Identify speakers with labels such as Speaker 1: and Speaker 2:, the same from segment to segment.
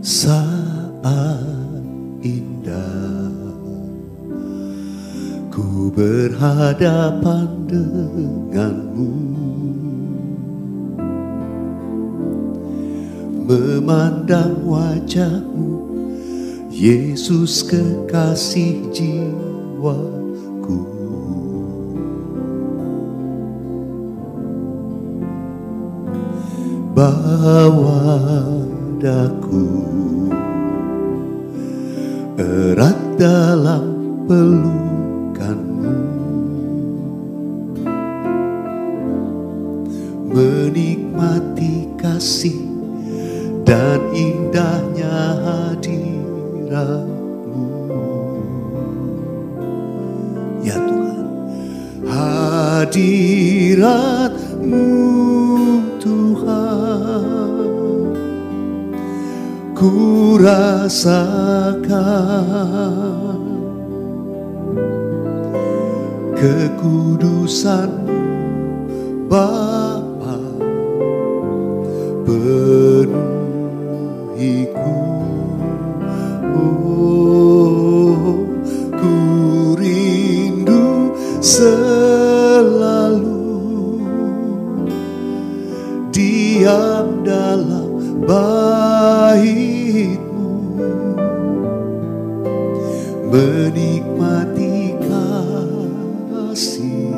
Speaker 1: Saat indah ku berhadapan denganmu, memandang wajahmu, Yesus kekasih jiwaku. Bawa daku erat dalam pelukanmu, menikmati kasih dan indahnya hadiratmu. Ya Tuhan, hadiratmu Tuhan, ku rasakan kekudusan-Mu Bapa, penuhiku. Oh, ku rindu selalu diam dalam bait-Mu, menikmati kasih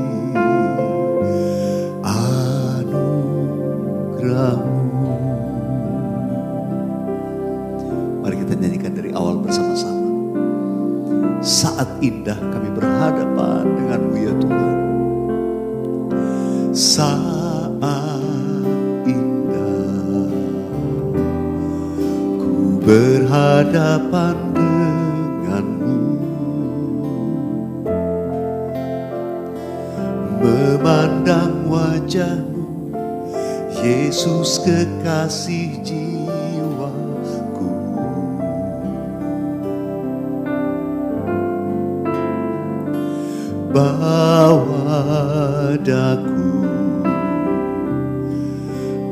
Speaker 1: anugerah-Mu. Mari kita nyanyikan dari awal bersama-sama. Saat indah kami berhadapan dengan-Mu ya Tuhan. Saat indah ku berhadapan dengan-Mu, memandang wajah-Mu, Yesus kekasih jiwaku. Bawa daku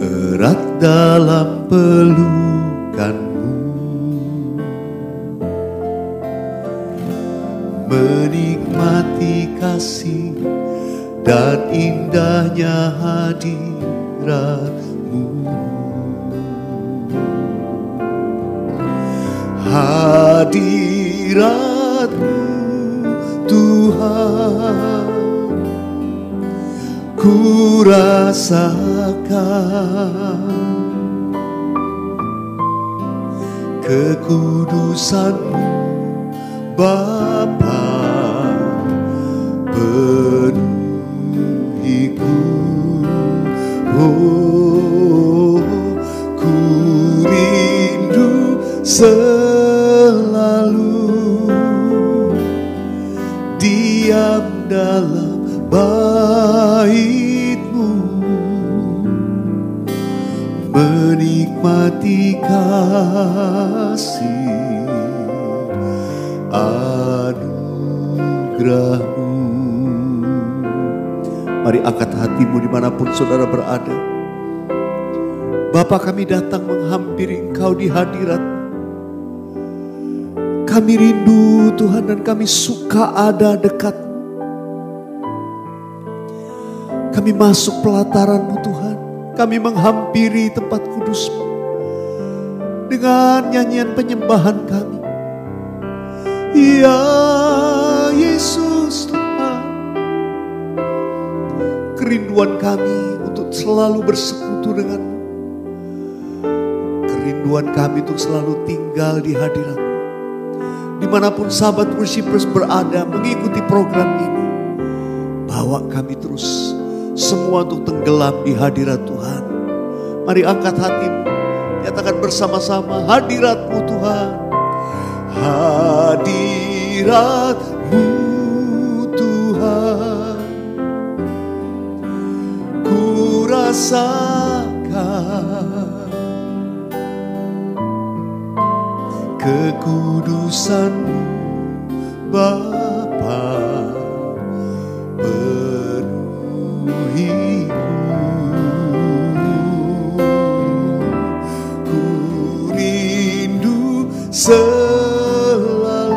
Speaker 1: erat dalam pelukan-Mu, menikmati kasih dan indahnya hadirat-Mu. Hadirat-Mu Tuhan, ku rasakan kekudusan-Mu Bapa, penuhiku. Oh, ku rindu selalu diam dalam bait-Mu, menikmati kasih anugerah-Mu. Mari angkat hatimu dimanapun saudara berada. Bapa, kami datang menghampiri Engkau di hadirat-Mu. Kami rindu Tuhan dan kami suka ada dekat. Kami masuk pelataran-Mu Tuhan. Kami menghampiri tempat kudus-Mu dengan nyanyian penyembahan kami. Ya Yesus Tuhan, kerinduan kami untuk selalu bersekutu dengan-Mu. Kerinduan kami untuk selalu tinggal di hadirat-Mu. Dimanapun sahabat worshipers berada mengikuti program ini, bawa kami terus semua untuk tenggelam di hadirat Tuhan. Mari angkat hatimu, nyatakan bersama-sama, hadirat-Mu Tuhan. Hadirat-Mu Tuhan, ku rasakan kekudusan-Mu Bapa, penuhiku. Ku rindu selalu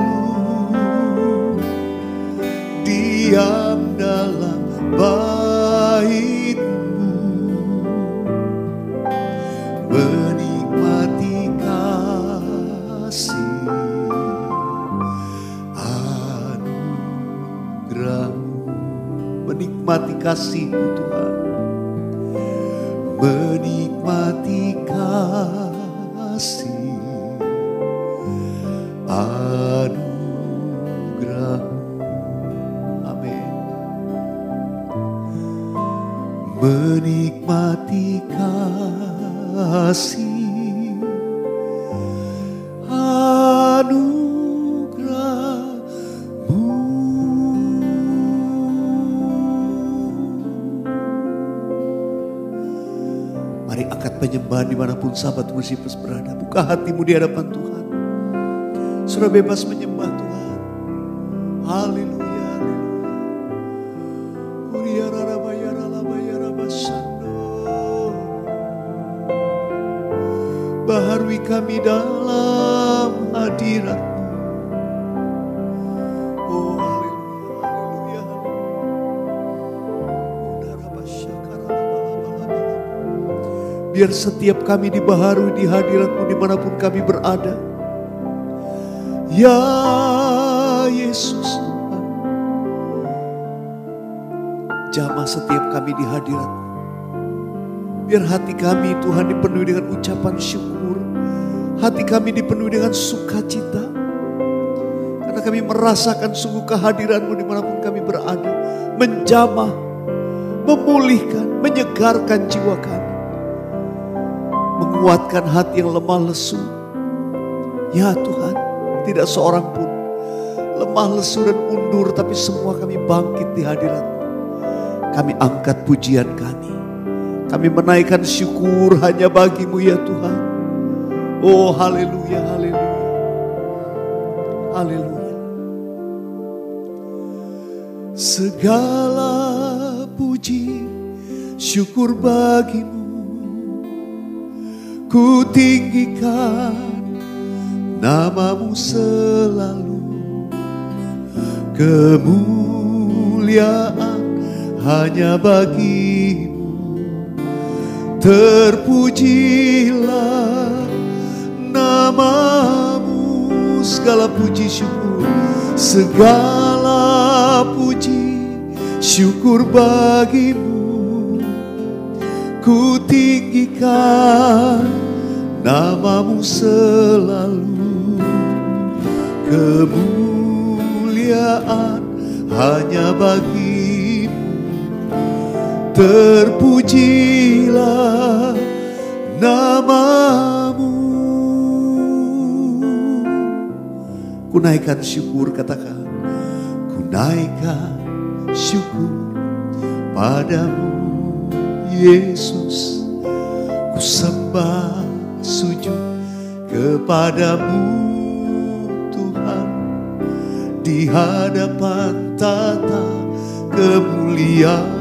Speaker 1: diam dalam bait-Mu, menikmati kasih anugerah-Mu, menikmati kasih-Mu Tuhan, menikmati kasih anugerah-Mu. Amin. Menikmati kasih anugerah-Mu. Mari angkat penyembahan dimanapun sahabat Worshipers berada. Buka hatimu di hadapan Tuhan. Sudah bebas menyembah Tuhan. Haleluya. Baharui kami dalam hadirat-Mu. Oh haleluya, haleluya. Biar setiap kami dibaharui di hadirat-Mu dimanapun kami berada. Ya Yesus Tuhan, jamah setiap kami di hadirat-Mu. Biar hati kami Tuhan dipenuhi dengan ucapan syukur. Hati kami dipenuhi dengan sukacita. Karena kami merasakan sungguh kehadiran-Mu dimanapun kami berada. Menjamah, memulihkan, menyegarkan jiwa kami. Menguatkan hati yang lemah lesu. Ya Tuhan, tidak seorang pun lemah lesu dan undur, tapi semua kami bangkit di hadirat-Mu. Kami angkat pujian kami. Kami menaikkan syukur hanya bagi-Mu ya Tuhan. Oh haleluya, haleluya, haleluya. Segala puji syukur bagi-Mu, ku tinggikan nama-Mu selalu. Kemuliaan hanya bagi-Mu. Terpujilah nama-Mu, segala puji syukur, segala puji syukur bagi-Mu. Ku tinggikan nama-Mu selalu. Kemuliaan hanya bagi-Mu. Terpujilah nama-Mu. Ku naikkan syukur, katakan. Ku naikkan syukur padamu Yesus. Ku sembah sujud kepadamu Tuhan. Di hadapan tata kemuliaan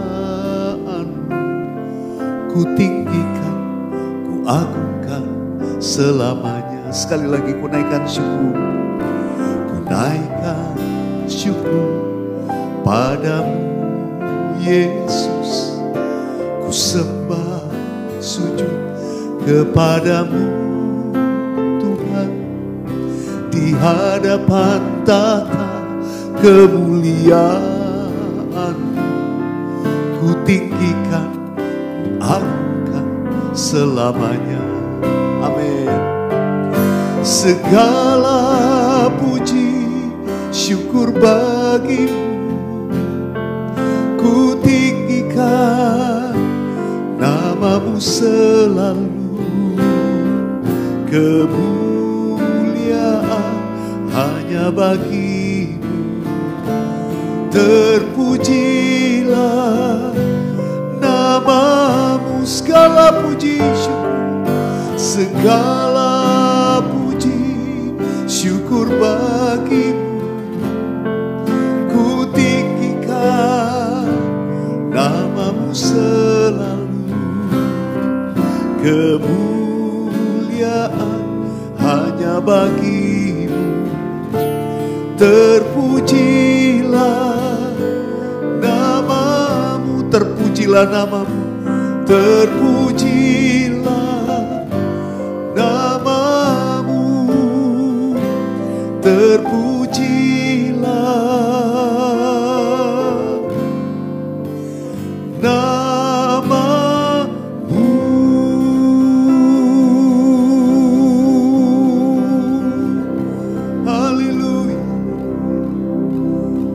Speaker 1: ku tinggikan, ku agungkan selamanya. Sekali lagi ku naikkan syukur. Ku naikkan syukur padamu Yesus. Ku sembah sujud kepadamu Tuhan. Di hadapan tata kemuliaan ku tinggikan, angkat selamanya. Amin. Segala puji syukur bagi-Mu, ku tinggikan nama-Mu selalu. Kemuliaan hanya bagi-Mu. Terpujilah nama-Mu, segala puji syukur, segala puji syukur bagi-Mu. Ku tinggikan nama-Mu selalu. Kemuliaan hanya bagi-Mu. Terpujilah namamu, terpujilah namamu, terpujilah namamu, terpujilah namamu. Haleluya.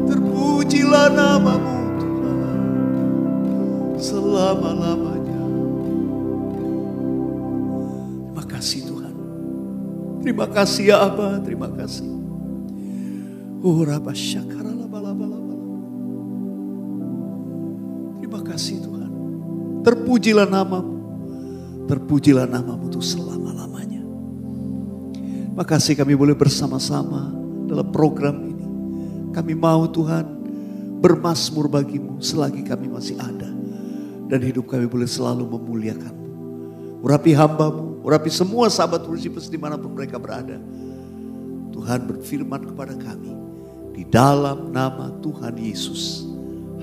Speaker 1: Terpujilah namamu Tuhan selama-lamanya. Terima kasih Tuhan. Terima kasih ya Aba, terima kasih. Terima kasih Tuhan. Terpujilah namamu. Terpujilah namamu tuh selama-lamanya. Terima kasih kami boleh bersama-sama dalam program ini. Kami mau Tuhan bermazmur bagimu selagi kami masih ada. Dan hidup kami boleh selalu memuliakanmu. Urapi hambamu, urapi semua sahabat worshipers dimanapun mereka berada. Tuhan berfirman kepada kami di dalam nama Tuhan Yesus.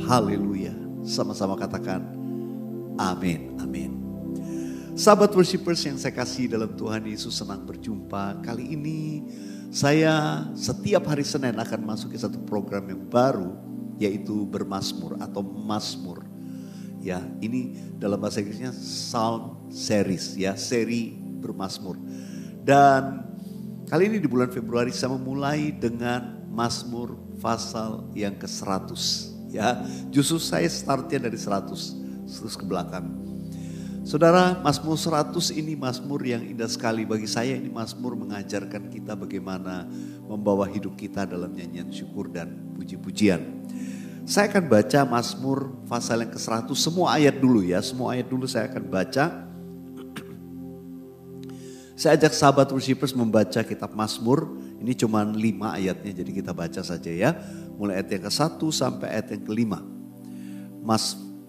Speaker 1: Haleluya. Sama-sama katakan amin, amin. Sahabat worshipers yang saya kasih dalam Tuhan Yesus, senang berjumpa. Kali ini saya setiap hari Senin akan masuk ke satu program yang baru, yaitu bermazmur atau mazmur. Ya, ini dalam bahasa Inggrisnya Psalm Series, ya, seri bermazmur. Dan kali ini di bulan Februari saya memulai dengan Mazmur pasal yang ke-100. Ya, justru saya startnya dari 100 terus ke belakang. Saudara, Mazmur 100 ini mazmur yang indah sekali bagi saya. Ini mazmur mengajarkan kita bagaimana membawa hidup kita dalam nyanyian syukur dan puji-pujian. Saya akan baca Mazmur pasal yang ke-100, semua ayat dulu ya, semua ayat dulu saya akan baca. Saya ajak sahabat worshipers membaca kitab Mazmur, ini cuma 5 ayatnya jadi kita baca saja ya. Mulai ayat yang ke-1 sampai ayat yang ke-5.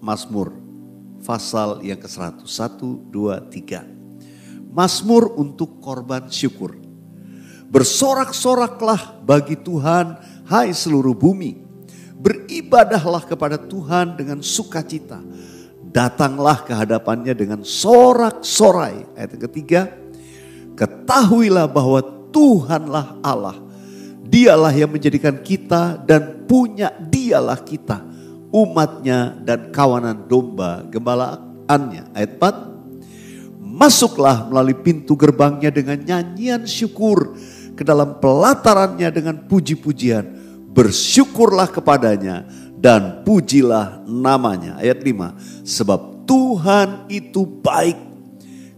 Speaker 1: Mazmur pasal yang ke-100, 1, 2, 3. Mazmur untuk korban syukur. Bersorak-soraklah bagi Tuhan, hai seluruh bumi. Beribadahlah kepada Tuhan dengan sukacita. Datanglah ke hadapannya dengan sorak-sorai. Ayat yang ketiga. Ketahuilah bahwa Tuhanlah Allah. Dialah yang menjadikan kita dan punya dialah kita. Umatnya dan kawanan domba gembalaannya. Ayat 4. Masuklah melalui pintu gerbangnya dengan nyanyian syukur. Ke dalam pelatarannya dengan puji-pujian. Bersyukurlah kepadanya dan pujilah namanya. Ayat 5. Sebab Tuhan itu baik.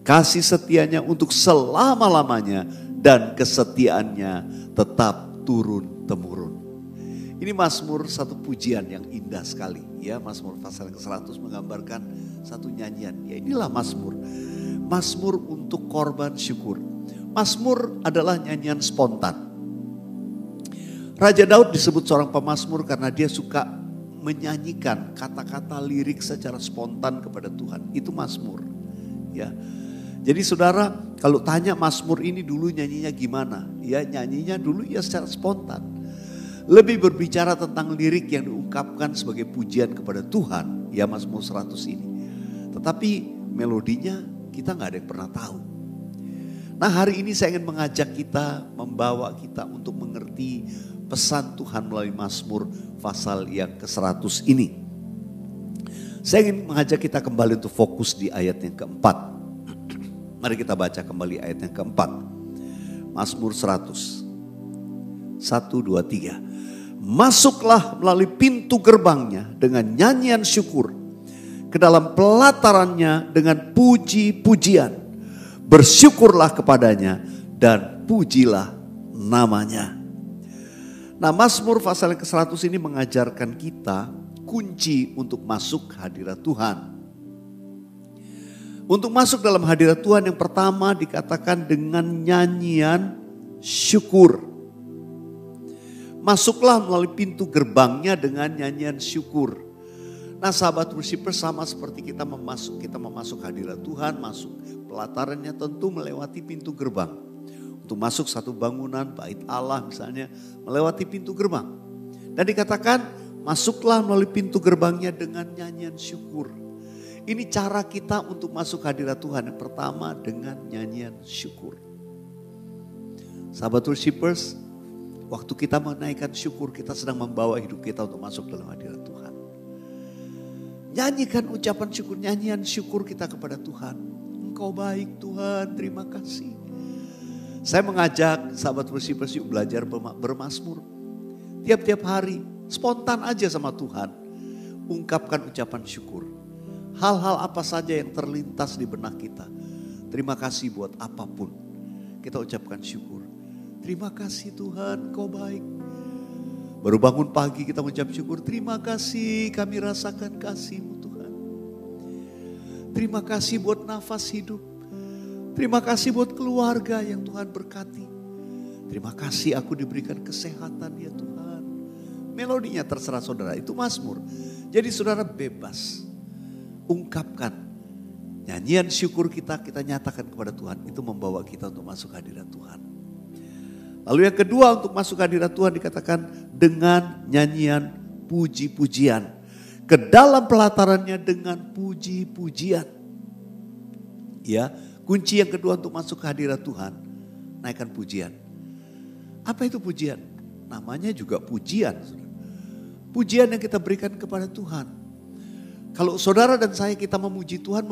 Speaker 1: Kasih setianya untuk selama-lamanya. Dan kesetiaannya tetap turun-temurun. Ini Mazmur satu pujian yang indah sekali. Ya, Mazmur pasal ke-100 menggambarkan satu nyanyian. Ya, inilah Mazmur. Mazmur untuk korban syukur. Mazmur adalah nyanyian spontan. Raja Daud disebut seorang pemazmur karena dia suka menyanyikan kata-kata lirik secara spontan kepada Tuhan. Itu mazmur. Ya. Jadi saudara, kalau tanya mazmur ini dulu nyanyinya gimana? Ya, nyanyinya dulu ya secara spontan. Lebih berbicara tentang lirik yang diungkapkan sebagai pujian kepada Tuhan. Ya, Mazmur 100 ini. Tetapi melodinya kita gak ada yang pernah tahu. Nah, hari ini saya ingin mengajak kita, membawa kita untuk mengerti pesan Tuhan melalui Mazmur pasal yang ke-100 ini. Saya ingin mengajak kita kembali untuk fokus di ayat yang keempat. Mari kita baca kembali ayat yang keempat. Mazmur 100. 1, 2, 3. Masuklah melalui pintu gerbangnya dengan nyanyian syukur. Ke dalam pelatarannya dengan puji-pujian. Bersyukurlah kepadanya dan pujilah namanya. Nah, Mazmur pasal yang ke-100 ini mengajarkan kita kunci untuk masuk hadirat Tuhan. Untuk masuk dalam hadirat Tuhan yang pertama dikatakan dengan nyanyian syukur. Masuklah melalui pintu gerbangnya dengan nyanyian syukur. Nah, sahabat worshipper, sama seperti kita memasuk hadirat Tuhan, masuk pelatarannya tentu melewati pintu gerbang. untuk masuk satu bangunan, bait Allah misalnya, melewati pintu gerbang. Dan dikatakan, masuklah melalui pintu gerbangnya dengan nyanyian syukur. Ini cara kita untuk masuk hadirat Tuhan. Yang pertama dengan nyanyian syukur. Sahabat worshipers, waktu kita menaikkan syukur, kita sedang membawa hidup kita untuk masuk dalam hadirat Tuhan. Nyanyikan ucapan syukur, nyanyian syukur kita kepada Tuhan. Engkau baik Tuhan, terima kasih. Saya mengajak sahabat worshipers yuk belajar bermazmur. Tiap-tiap hari spontan aja sama Tuhan. Ungkapkan ucapan syukur. Hal-hal apa saja yang terlintas di benak kita. Terima kasih buat apapun. Kita ucapkan syukur. Terima kasih Tuhan, Kau baik. Baru bangun pagi kita mengucap syukur. Terima kasih kami rasakan kasih-Mu Tuhan. Terima kasih buat nafas hidup. Terima kasih buat keluarga yang Tuhan berkati. Terima kasih aku diberikan kesehatan ya Tuhan. Melodinya terserah saudara, itu mazmur. Jadi saudara bebas. Ungkapkan. Nyanyian syukur kita nyatakan kepada Tuhan. Itu membawa kita untuk masuk hadirat Tuhan. Lalu yang kedua untuk masuk hadirat Tuhan dikatakan dengan nyanyian puji-pujian. Ke dalam pelatarannya dengan puji-pujian. Ya, kunci yang kedua untuk masuk ke hadirat Tuhan, naikkan pujian. Apa itu pujian? Namanya juga pujian. Pujian yang kita berikan kepada Tuhan. Kalau saudara dan saya kita memuji Tuhan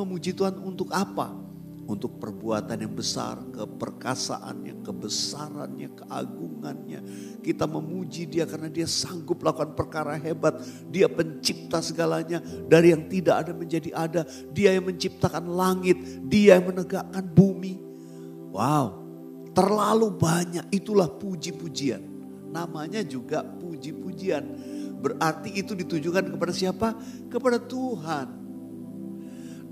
Speaker 1: untuk apa? Untuk perbuatan yang besar, keperkasaannya, kebesarannya, keagungannya. Kita memuji Dia karena Dia sanggup melakukan perkara hebat. Dia pencipta segalanya, dari yang tidak ada menjadi ada. Dia yang menciptakan langit, Dia yang menegakkan bumi. Wow, terlalu banyak, itulah puji-pujian. Namanya juga puji-pujian. Berarti itu ditujukan kepada siapa? Kepada Tuhan.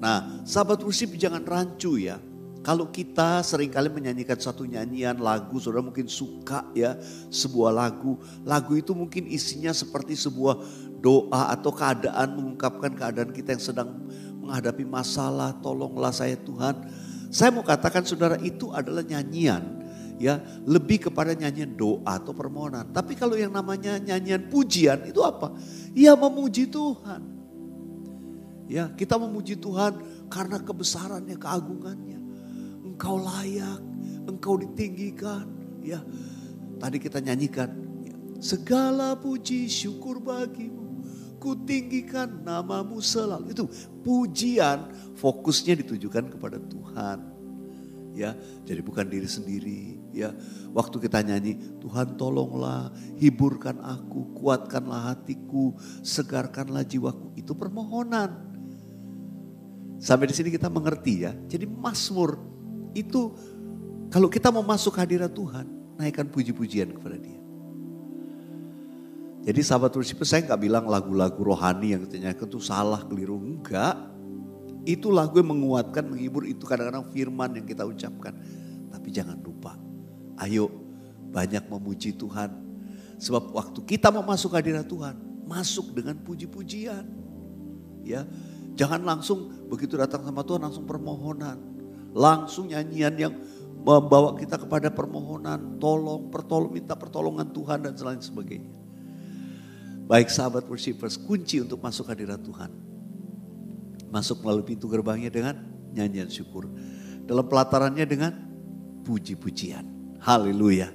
Speaker 1: Nah, sahabat worship jangan rancu ya. Kalau kita seringkali menyanyikan satu nyanyian lagu, saudara mungkin suka ya sebuah lagu. Lagu itu mungkin isinya seperti sebuah doa atau keadaan, mengungkapkan keadaan kita yang sedang menghadapi masalah. Tolonglah saya Tuhan. Saya mau katakan saudara itu adalah nyanyian ya, lebih kepada nyanyian doa atau permohonan. Tapi kalau yang namanya nyanyian pujian itu apa? Ya memuji Tuhan. Ya, kita memuji Tuhan karena kebesarannya, keagungannya. Engkau layak, Engkau ditinggikan. Ya, tadi kita nyanyikan. Ya, segala puji syukur bagimu, ku tinggikan namamu selalu. Itu pujian, fokusnya ditujukan kepada Tuhan. Ya, jadi bukan diri sendiri. Ya, waktu kita nyanyi, Tuhan tolonglah, hiburkan aku, kuatkanlah hatiku, segarkanlah jiwaku. Itu permohonan. Sampai di sini kita mengerti ya. Jadi mazmur itu kalau kita mau masuk hadirat Tuhan, naikkan puji-pujian kepada Dia. Jadi sahabat worship, saya nggak bilang lagu-lagu rohani yang dinyanyikan itu salah, keliru, enggak. Itu lagu yang menguatkan, menghibur, itu kadang-kadang firman yang kita ucapkan. Tapi jangan lupa, ayo banyak memuji Tuhan. Sebab waktu kita mau masuk hadirat Tuhan, masuk dengan puji-pujian. Ya. Jangan langsung begitu datang sama Tuhan langsung permohonan. Langsung nyanyian yang membawa kita kepada permohonan. Minta pertolongan Tuhan dan lain sebagainya. Baik sahabat worshipers, kunci untuk masuk hadirat Tuhan. Masuk melalui pintu gerbangnya dengan nyanyian syukur. Dalam pelatarannya dengan puji-pujian. Haleluya.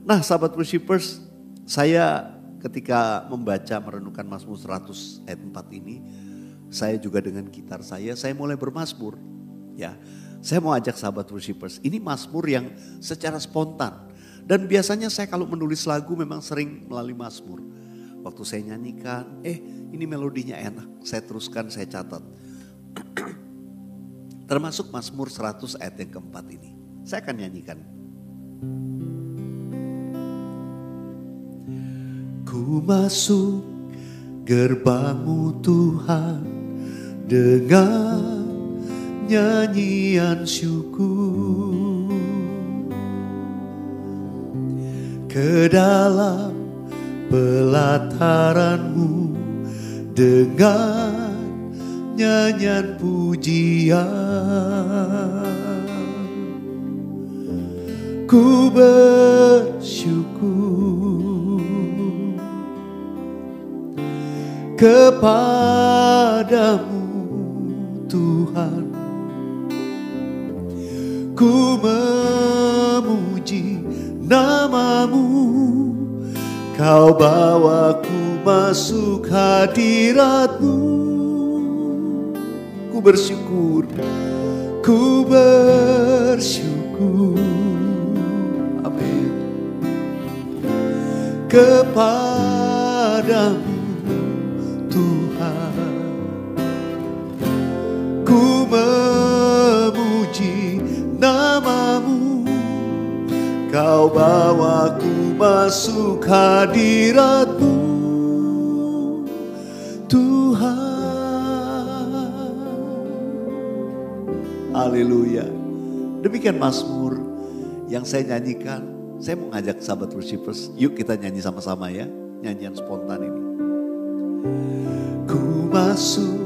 Speaker 1: Nah sahabat worshipers, saya ketika membaca merenungkan Mazmur 100 ayat 4 ini, saya juga dengan gitar saya mulai bermazmur. Ya, saya mau ajak sahabat worshipers, ini mazmur yang secara spontan. Dan biasanya saya kalau menulis lagu memang sering melalui mazmur. Waktu saya nyanyikan, ini melodinya enak, saya teruskan, saya catat. Termasuk Mazmur 100 ayat yang keempat ini. Saya akan nyanyikan. Ku masuk gerbang-Mu Tuhan dengan nyanyian syukur, ke dalam pelataran-Mu dengan nyanyian pujian. Ku bersyukur kepadamu Tuhan. Ku memuji namamu, Kau bawaku masuk hadiratmu. Ku bersyukur, ku bersyukur, amin, kepadamu Tuhan. Ku memuji namamu, Kau bawaku masuk hadiratmu Tuhan. Haleluya. Demikian mazmur yang saya nyanyikan. Saya mau ngajak sahabat worshipers, yuk kita nyanyi sama-sama ya, nyanyian spontan ini. Ku masuk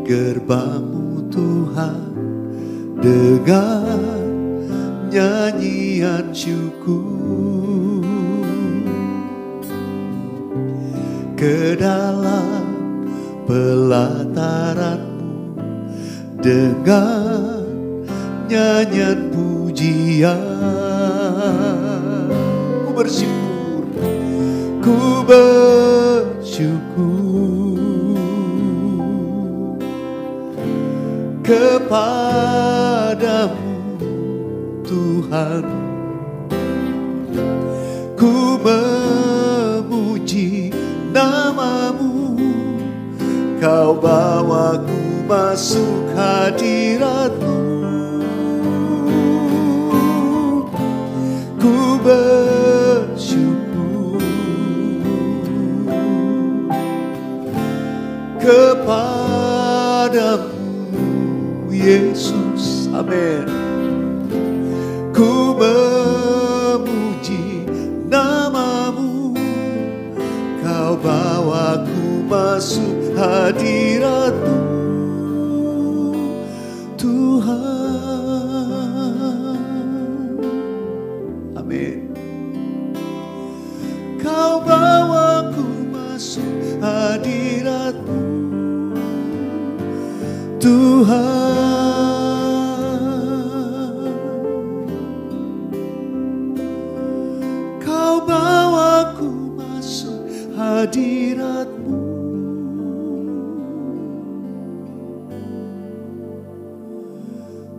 Speaker 1: gerbang-Mu Tuhan dengan nyanyian syukur, ke dalam pelataran-Mu dengan nyanyian pujian. Ku bersyukur, ku bersyukur kepadamu Tuhan. Ku memuji namamu, Kau bawaku masuk hadiratmu. Ku bersyukur kepadamu Yesus, amin. Ku memuji namamu, Kau bawaku masuk hadiratmu Tuhan, amin. Kau bawaku masuk hadiratmu Tuhan. Hadirat-Mu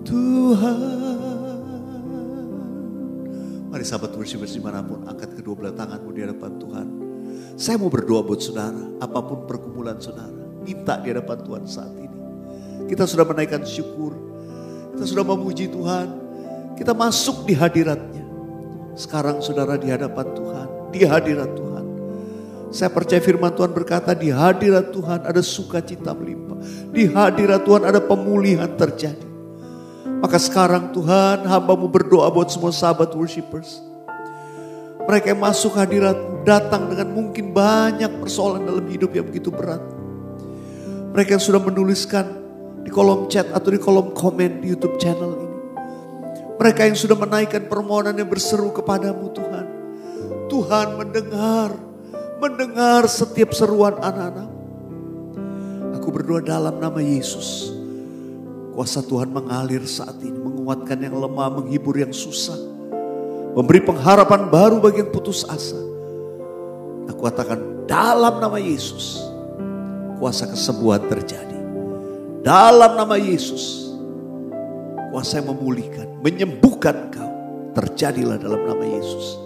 Speaker 1: Tuhan. Mari sahabat worshipers dimanapun, angkat kedua belah tanganmu di hadapan Tuhan. Saya mau berdoa buat saudara, apapun pergumulan saudara, minta di hadapan Tuhan saat ini. Kita sudah menaikkan syukur, kita sudah memuji Tuhan, kita masuk di hadirat-Nya. Sekarang saudara di hadapan Tuhan, di hadirat Tuhan. Saya percaya firman Tuhan berkata, di hadirat Tuhan ada sukacita melimpah. Di hadirat Tuhan ada pemulihan terjadi. Maka sekarang Tuhan, hamba-Mu berdoa buat semua sahabat worshipers. Mereka yang masuk hadirat-Mu datang dengan mungkin banyak persoalan dalam hidup yang begitu berat. Mereka yang sudah menuliskan di kolom chat atau di kolom komen di YouTube channel ini. Mereka yang sudah menaikkan permohonan yang berseru kepadamu Tuhan. Tuhan mendengar setiap seruan anak-anak. Aku berdoa dalam nama Yesus. Kuasa Tuhan mengalir saat ini, menguatkan yang lemah, menghibur yang susah. Memberi pengharapan baru bagi yang putus asa. Aku katakan dalam nama Yesus, kuasa kesembuhan terjadi. Dalam nama Yesus, kuasa yang memulihkan, menyembuhkan kau, terjadilah dalam nama Yesus.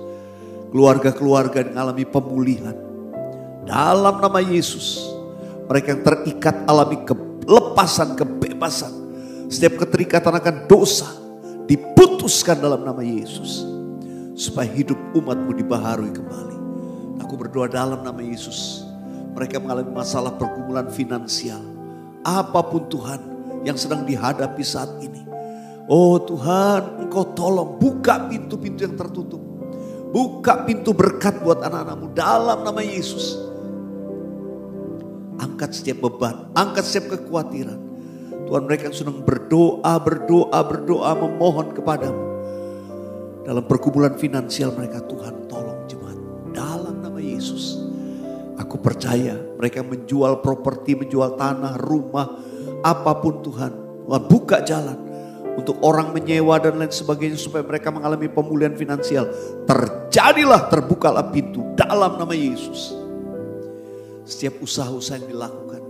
Speaker 1: Keluarga-keluarga yang mengalami pemulihan. Dalam nama Yesus, mereka yang terikat alami kelepasan, kebebasan. Setiap keterikatan akan dosa diputuskan dalam nama Yesus. Supaya hidup umat-Mu dibaharui kembali. Aku berdoa dalam nama Yesus. Mereka mengalami masalah pergumulan finansial. Apapun Tuhan yang sedang dihadapi saat ini. Oh Tuhan, Engkau tolong buka pintu-pintu yang tertutup. Buka pintu berkat buat anak-anak-Mu dalam nama Yesus. Angkat setiap beban, angkat setiap kekhawatiran. Tuhan, mereka yang sedang berdoa, memohon kepadamu. Dalam pergumulan finansial mereka, Tuhan tolong jemaat. Dalam nama Yesus, aku percaya mereka menjual properti, menjual tanah, rumah, apapun Tuhan. Tuhan buka jalan untuk orang menyewa dan lain sebagainya supaya mereka mengalami pemulihan finansial. Terjadilah, terbukalah pintu dalam nama Yesus. Setiap usaha-usaha yang dilakukan,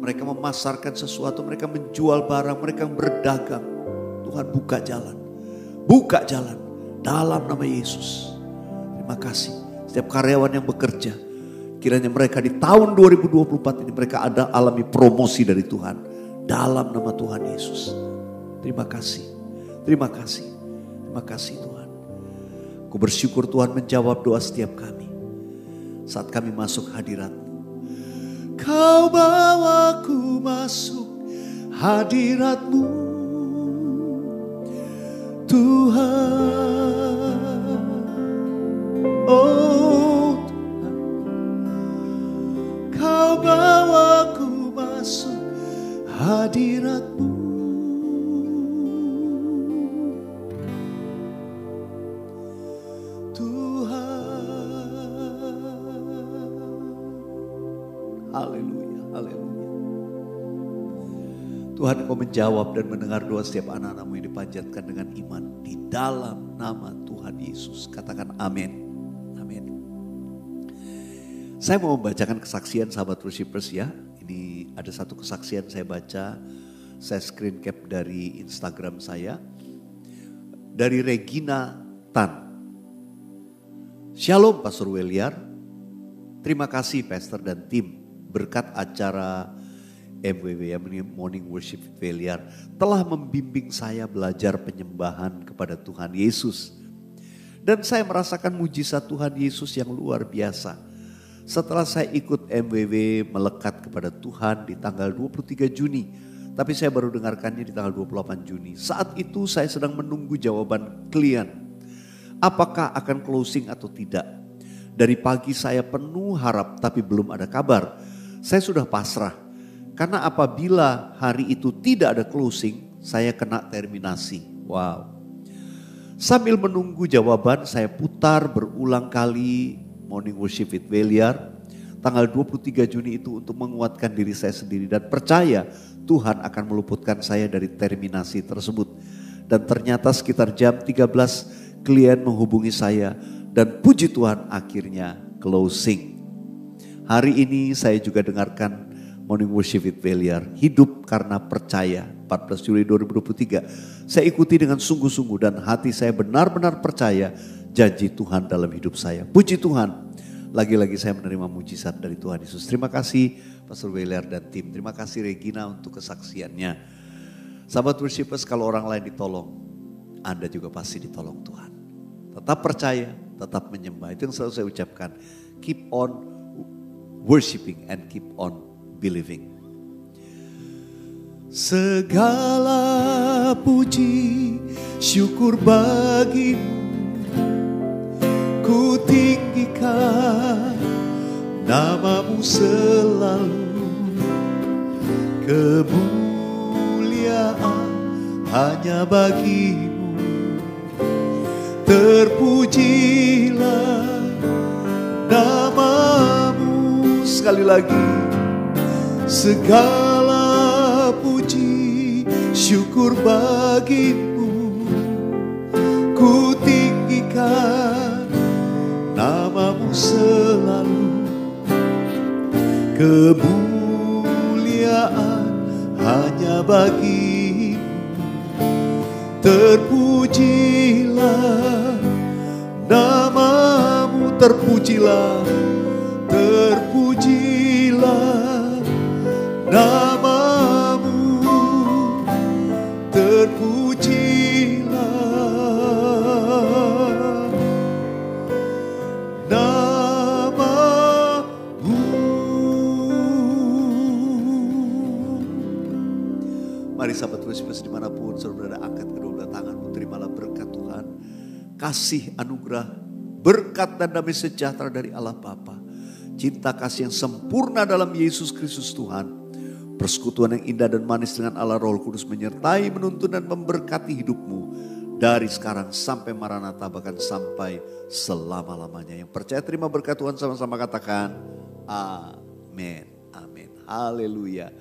Speaker 1: mereka memasarkan sesuatu, mereka menjual barang, mereka berdagang. Tuhan buka jalan, buka jalan dalam nama Yesus. Terima kasih. Setiap karyawan yang bekerja, kiranya mereka di tahun 2024 ini mereka ada alami promosi dari Tuhan. Dalam nama Tuhan Yesus. Terima kasih. Terima kasih. Terima kasih Tuhan. Aku bersyukur Tuhan menjawab doa setiap kami. Saat kami masuk hadirat-Mu. Kau bawaku masuk hadirat-Mu. Tuhan, oh Tuhan, Kau bawaku masuk hadirat-Mu. Tuhan, haleluya, haleluya. Tuhan, Kau menjawab dan mendengar doa setiap anak-anak-Mu yang dipanjatkan dengan iman di dalam nama Tuhan Yesus. Katakan amin. Amin. Saya mau membacakan kesaksian sahabat worshipers ya. Ini ada satu kesaksian saya baca, saya screen cap dari Instagram saya. Dari Regina Tan. Shalom Pastor Weliar. Terima kasih Pastor dan tim berkat acara MWW ya, Morning Worship Weliar telah membimbing saya belajar penyembahan kepada Tuhan Yesus. Dan saya merasakan mujizat Tuhan Yesus yang luar biasa. Setelah saya ikut MWW melekat kepada Tuhan di tanggal 23 Juni. Tapi saya baru dengarkannya di tanggal 28 Juni. Saat itu saya sedang menunggu jawaban klien. Apakah akan closing atau tidak. Dari pagi saya penuh harap tapi belum ada kabar. Saya sudah pasrah. Karena apabila hari itu tidak ada closing, saya kena terminasi. Wow. Sambil menunggu jawaban, saya putar berulang kali Morning Worship with Weliar. Tanggal 23 Juni itu untuk menguatkan diri saya sendiri. Dan percaya Tuhan akan meluputkan saya dari terminasi tersebut. Dan ternyata sekitar jam 13 klien menghubungi saya. Dan puji Tuhan akhirnya closing. Hari ini saya juga dengarkan Morning Worship with Weliar, hidup karena percaya, 14 Juli 2023. Saya ikuti dengan sungguh-sungguh dan hati saya benar-benar percaya janji Tuhan dalam hidup saya. Puji Tuhan, lagi-lagi saya menerima mujizat dari Tuhan Yesus. Terima kasih Pastor Weliar dan tim. Terima kasih Regina untuk kesaksiannya. Sahabat worshipers, kalau orang lain ditolong, Anda juga pasti ditolong Tuhan. Tetap percaya, tetap menyembah. Itu yang selalu saya ucapkan. Keep on worshiping and keep on believing. Segala puji syukur bagimu, ku tinggikan namamu selalu. Kemuliaan hanya bagimu, terpujilah namamu. Sekali lagi. Segala puji syukur bagimu, ku tinggikan namamu selalu. Kemuliaan hanya bagimu, terpujilah namamu, terpujilah, terpujilah namamu, terpujilah namamu. Mari sahabat worshipers dimanapun saudara berada, angkat kedua belah tanganmu, terimalah berkat Tuhan, kasih anugerah, berkat dan damai sejahtera dari Allah Bapa, cinta kasih yang sempurna dalam Yesus Kristus Tuhan, persekutuan yang indah dan manis dengan Allah Roh Kudus menyertai, menuntun dan memberkati hidupmu dari sekarang sampai Maranatha, bahkan sampai selama-lamanya. Yang percaya terima berkat Tuhan sama-sama katakan amin. Amin. Haleluya.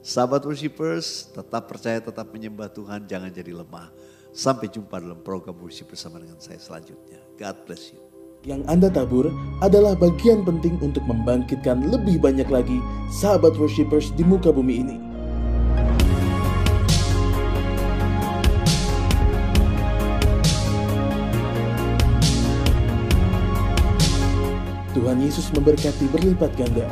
Speaker 1: Sahabat worshipers, tetap percaya, tetap menyembah Tuhan, jangan jadi lemah. Sampai jumpa dalam program worship bersama dengan saya selanjutnya. God bless you.
Speaker 2: Yang Anda tabur adalah bagian penting untuk membangkitkan lebih banyak lagi sahabat worshipers di muka bumi ini. Tuhan Yesus memberkati berlipat ganda.